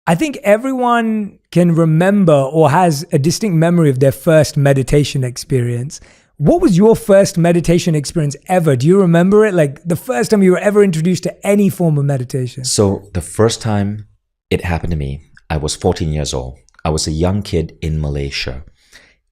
I think everyone can remember or has a distinct memory of their first meditation experience. What was your first meditation experience ever? Do you remember it? Like the first time you were ever introduced to any form of meditation? So the first time it happened to me, I was 14 years old. I was a young kid in Malaysia.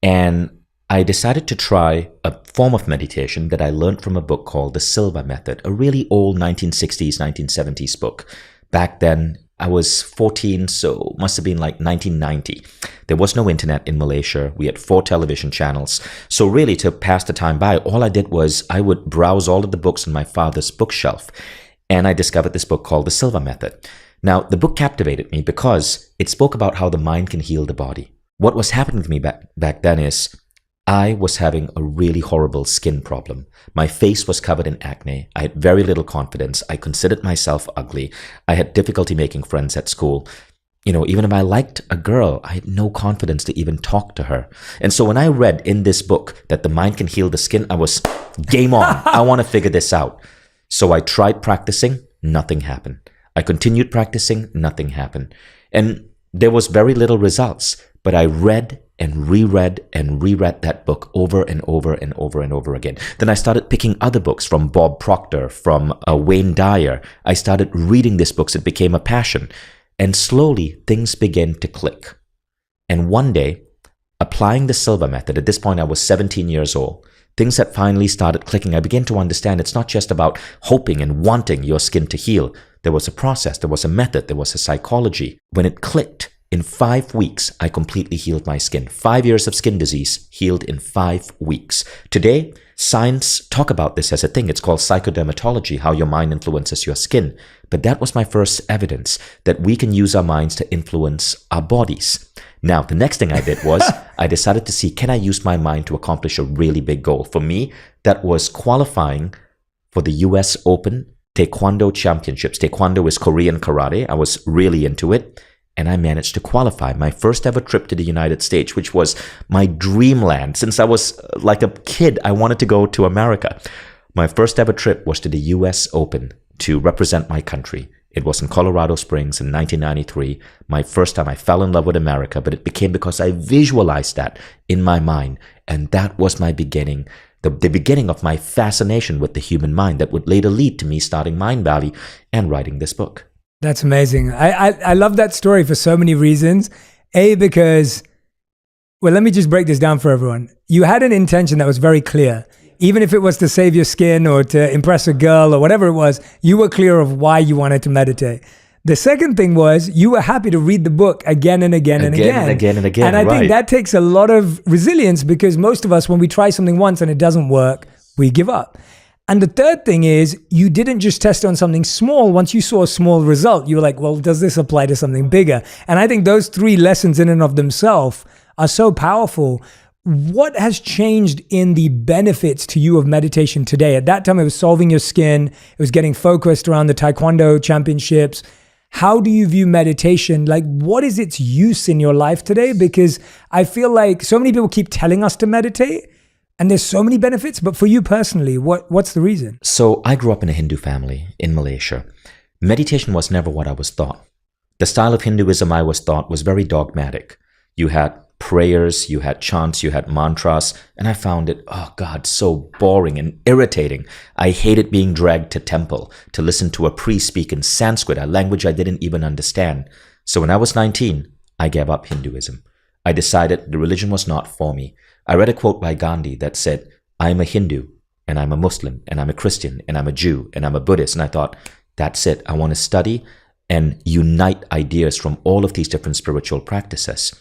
And I decided to try a form of meditation that I learned from a book called The Silva Method, a really old 1960s, 1970s book. Back then, I was 14, so must have been like 1990. There was no internet in Malaysia. We had 4 television channels. So really, to pass the time by, all I did was I would browse all of the books on my father's bookshelf. And I discovered this book called The Silva Method. Now, the book captivated me because it spoke about how the mind can heal the body. What was happening to me back then is I was having a really horrible skin problem. My face was covered in acne. I had very little confidence. I considered myself ugly. I had difficulty making friends at school. You know, even if I liked a girl, I had no confidence to even talk to her. And so when I read in this book that the mind can heal the skin, I was game on. I want to figure this out. So I tried practicing. Nothing happened. I continued practicing. Nothing happened. And there was very little results. But I read and reread that book over and over and over and over again. Then I started picking other books from Bob Proctor, from Wayne Dyer. I started reading these books. It became a passion. And slowly, things began to click. And one day, applying the Silva Method, at this point I was 17 years old, things had finally started clicking. I began to understand it's not just about hoping and wanting your skin to heal. There was a process, there was a method, there was a psychology. When it clicked, in 5 weeks, I completely healed my skin. 5 years of skin disease healed in 5 weeks. Today, science talk about this as a thing. It's called psychodermatology, how your mind influences your skin. But that was my first evidence that we can use our minds to influence our bodies. Now, the next thing I did was I decided to see, can I use my mind to accomplish a really big goal? For me, that was qualifying for the US Open Taekwondo Championships. Taekwondo is Korean karate. I was really into it. And I managed to qualify. My first ever trip to the United States, which was my dreamland. Since I was like a kid, I wanted to go to America. My first ever trip was to the US Open to represent my country. It was in Colorado Springs in 1993. My first time I fell in love with America, but it became because I visualized that in my mind. And that was my beginning, the beginning of my fascination with the human mind that would later lead to me starting Mind Valley and writing this book. That's amazing. I love that story for so many reasons. A, because, well, let me just break this down for everyone. You had an intention that was very clear. Even if it was to save your skin or to impress a girl or whatever it was, you were clear of why you wanted to meditate. The second thing was you were happy to read the book again and again and again. And I think that takes a lot of resilience, because most of us, when we try something once and it doesn't work, we give up. And the third thing is you didn't just test on something small. Once you saw a small result, you were like, well, does this apply to something bigger? And I think those 3 lessons in and of themselves are so powerful. What has changed in the benefits to you of meditation today? At that time, it was solving your skin. It was getting focused around the Taekwondo championships. How do you view meditation? Like, what is its use in your life today? Because I feel like so many people keep telling us to meditate, and there's so many benefits, but for you personally, what's the reason? So I grew up in a Hindu family in Malaysia. Meditation was never what I was taught. The style of Hinduism I was taught was very dogmatic. You had prayers, you had chants, you had mantras, and I found it, oh God, so boring and irritating. I hated being dragged to temple to listen to a priest speak in Sanskrit, a language I didn't even understand. So when I was 19, I gave up Hinduism. I decided the religion was not for me. I read a quote by Gandhi that said, I'm a Hindu, and I'm a Muslim, and I'm a Christian, and I'm a Jew, and I'm a Buddhist. And I thought, that's it. I want to study and unite ideas from all of these different spiritual practices.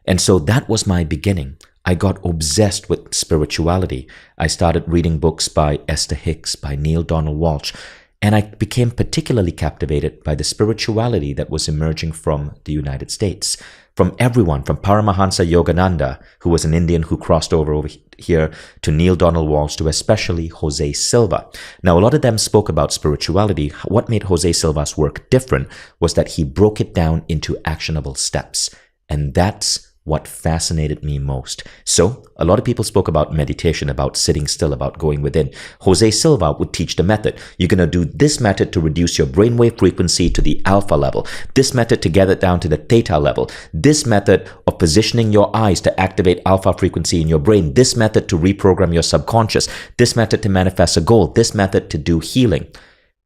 And so that was my beginning. I got obsessed with spirituality. I started reading books by Esther Hicks, by Neale Donald Walsch, and I became particularly captivated by the spirituality that was emerging from the United States. From everyone, from Paramahansa Yogananda, who was an Indian who crossed over here, to Neale Donald Walsch, to especially Jose Silva. Now, a lot of them spoke about spirituality. What made Jose Silva's work different was that he broke it down into actionable steps. And that's what fascinated me most. So a lot of people spoke about meditation, about sitting still, about going within. Jose Silva would teach the method. You're going to do this method to reduce your brainwave frequency to the alpha level, this method to get it down to the theta level, this method of positioning your eyes to activate alpha frequency in your brain, this method to reprogram your subconscious, this method to manifest a goal, this method to do healing.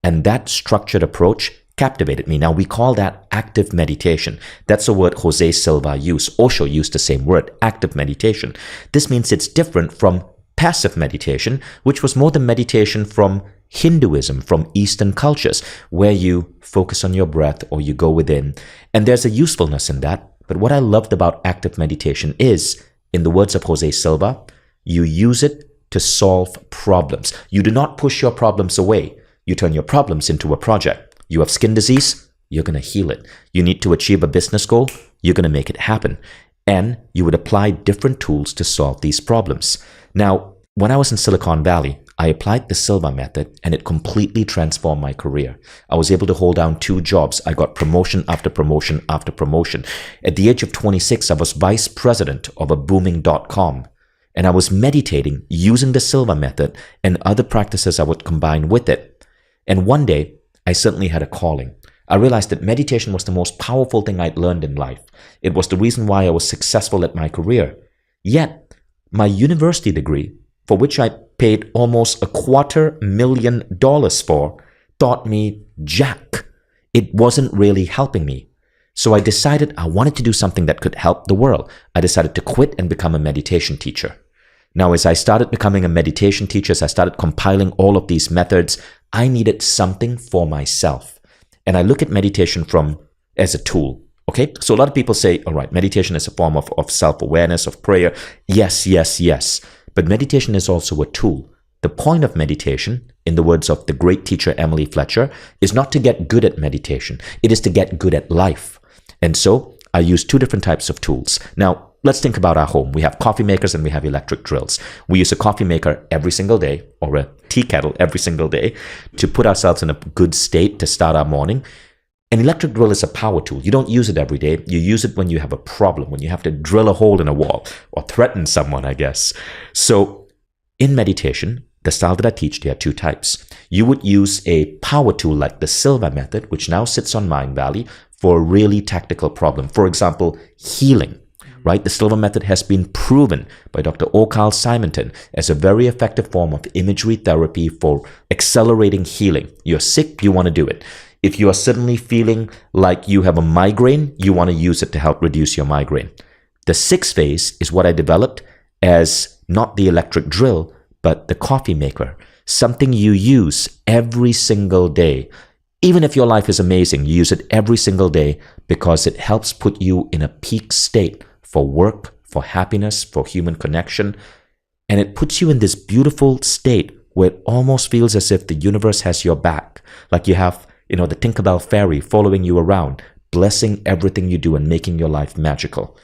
And that structured approach captivated me. Now, we call that active meditation. That's a word Jose Silva used. Osho used the same word, active meditation. This means it's different from passive meditation, which was more the meditation from Hinduism, from Eastern cultures, where you focus on your breath or you go within. And there's a usefulness in that. But what I loved about active meditation is, in the words of Jose Silva, you use it to solve problems. You do not push your problems away. You turn your problems into a project. You have skin disease, you're going to heal it. You need to achieve a business goal, you're going to make it happen. And you would apply different tools to solve these problems. Now, when I was in Silicon Valley, I applied the Silva method and it completely transformed my career. I was able to hold down 2 jobs. I got promotion after promotion after promotion. At the age of 26, I was vice president of a booming .com. And I was meditating using the Silva method and other practices I would combine with it. And one day, I certainly had a calling. I realized that meditation was the most powerful thing I'd learned in life. It was the reason why I was successful at my career. Yet, my university degree, for which I paid almost $250,000 for, taught me jack. It wasn't really helping me. So I decided I wanted to do something that could help the world. I decided to quit and become a meditation teacher. Now, as I started becoming a meditation teacher, as I started compiling all of these methods, I needed something for myself. And I look at meditation as a tool. Okay? So a lot of people say, all right, meditation is a form of self-awareness, of prayer. Yes, yes, yes. But meditation is also a tool. The point of meditation, in the words of the great teacher Emily Fletcher, is not to get good at meditation. It is to get good at life. And so I use 2 different types of tools. Now, let's think about our home. We have coffee makers and we have electric drills. We use a coffee maker every single day, or a tea kettle every single day, to put ourselves in a good state to start our morning. An electric drill is a power tool. You don't use it every day. You use it when you have a problem, when you have to drill a hole in a wall or threaten someone, I guess. So in meditation, the style that I teach, there are 2 types. You would use a power tool like the Silva method, which now sits on Mind Valley, for a really tactical problem. For example, healing. Right? The Silva method has been proven by Dr. O. Carl Simonton as a very effective form of imagery therapy for accelerating healing. You're sick, you want to do it. If you are suddenly feeling like you have a migraine, you want to use it to help reduce your migraine. The 6th phase is what I developed as not the electric drill, but the coffee maker. Something you use every single day. Even if your life is amazing, you use it every single day because it helps put you in a peak state for work, for happiness, for human connection. And it puts you in this beautiful state where it almost feels as if the universe has your back. Like you have, the Tinkerbell fairy following you around, blessing everything you do and making your life magical.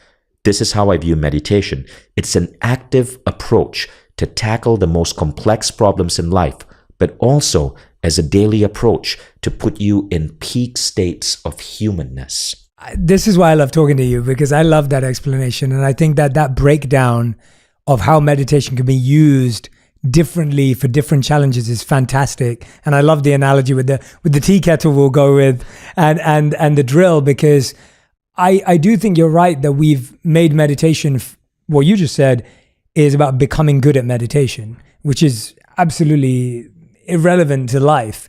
This is how I view meditation. It's an active approach to tackle the most complex problems in life, but also as a daily approach to put you in peak states of humanness. This is why I love talking to you, because I love that explanation. And I think that breakdown of how meditation can be used differently for different challenges is fantastic. And I love the analogy with the tea kettle we'll go with and the drill, because I do think you're right that we've made meditation, what you just said, is about becoming good at meditation, which is absolutely irrelevant to life.